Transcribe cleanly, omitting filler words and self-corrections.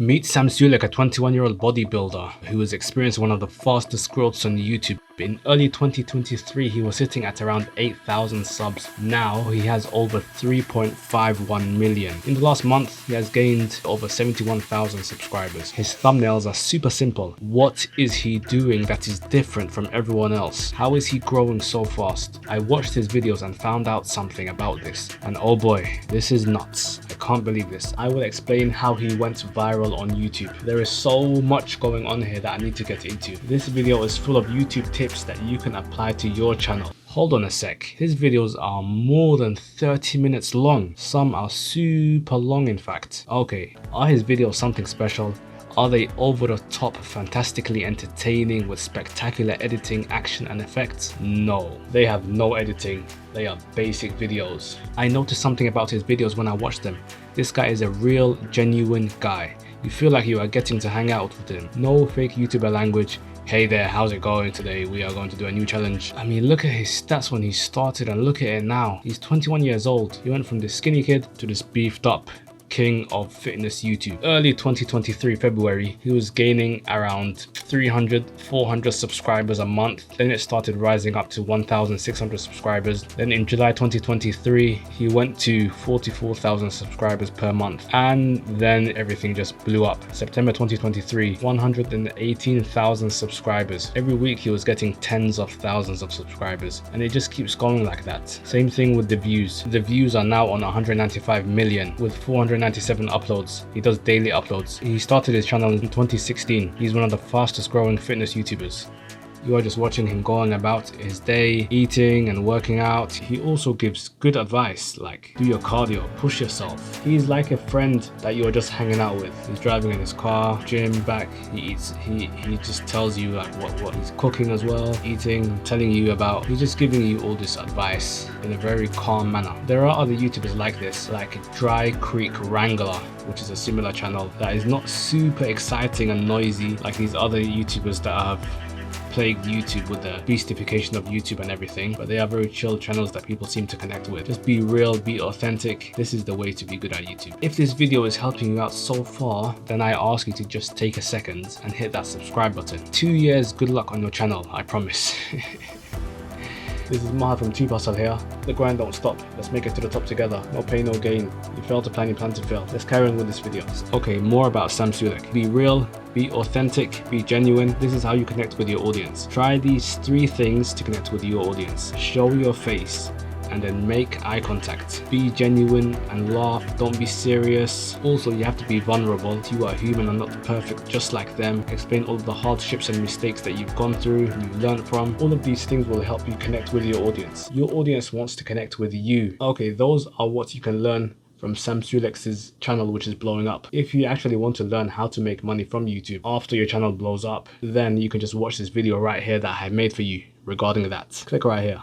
Meet Sam Sulek, a 21-year-old bodybuilder who has experienced one of the fastest growths on YouTube. In early 2023, he was sitting at around 8,000 subs. Now he has over 3.51 million. In the last month, he has gained over 71,000 subscribers. His thumbnails are super simple. What is he doing that is different from everyone else? How is he growing so fast? I watched his videos and found out something about this. And oh boy, this is nuts. I can't believe this. I will explain how he went viral on YouTube. There is so much going on here that I need to get into. This video is full of YouTube tips that you can apply to your channel. Hold on a sec, his videos are more than 30 minutes long. Some are super long in fact. Okay, are his videos something special? Are they over the top, fantastically entertaining with spectacular editing, action and effects? No, they have no editing. They are basic videos. I noticed something about his videos when I watched them. This guy is a real, genuine guy. You feel like you are getting to hang out with him. No fake YouTuber language. Hey there, how's it going today? We are going to do a new challenge. I mean, look at his stats when he started and look at it now. He's 21 years old. He went from this skinny kid to this beefed up king of fitness YouTube. Early 2023 February, he was gaining around 300-400 subscribers a month. Then it started rising up to 1,600 subscribers. Then in July 2023, he went to 44,000 subscribers per month. And then everything just blew up. September 2023, 118,000 subscribers. Every week he was getting tens of thousands of subscribers. And it just keeps going like that. Same thing with the views. The views are now on 195 million with 497 uploads. He does daily uploads. He started his channel in 2016. He's one of the fastest growing fitness YouTubers. You are just watching him going about his day, eating and working out. He also gives good advice like do your cardio, push yourself. He's like a friend that you are just hanging out with. He's driving in his car, gym, back, he eats, he just tells you like what he's cooking as well, eating, telling you about. He's just giving you all this advice in a very calm manner. There are other YouTubers like this, like Dry Creek Wrangler, which is a similar channel that is not super exciting and noisy like these other YouTubers that have plagued YouTube with the beastification of YouTube and everything, but they are very chill channels that people seem to connect with. Just be real, be authentic. This is the way to be good at YouTube. If this video is helping you out so far, then I ask you to just take a second and hit that subscribe button. 2 years, good luck on your channel, I promise. This is Mahad from Tube Hustle here. The grind don't stop. Let's make it to the top together. No pain, no gain. You fail to plan, you plan to fail. Let's carry on with this video. Okay, more about Sam Sulek. Be real, be authentic, be genuine. This is how you connect with your audience. Try these 3 things to connect with your audience. Show your face and then make eye contact. Be genuine and laugh. Don't be serious. Also, you have to be vulnerable. You are human and not perfect just like them. Explain all of the hardships and mistakes that you've gone through, you've learned from. All of these things will help you connect with your audience. Your audience wants to connect with you. Okay, those are what you can learn from Sam Sulek's channel, which is blowing up. If you actually want to learn how to make money from YouTube after your channel blows up, then you can just watch this video right here that I made for you regarding that. Click right here.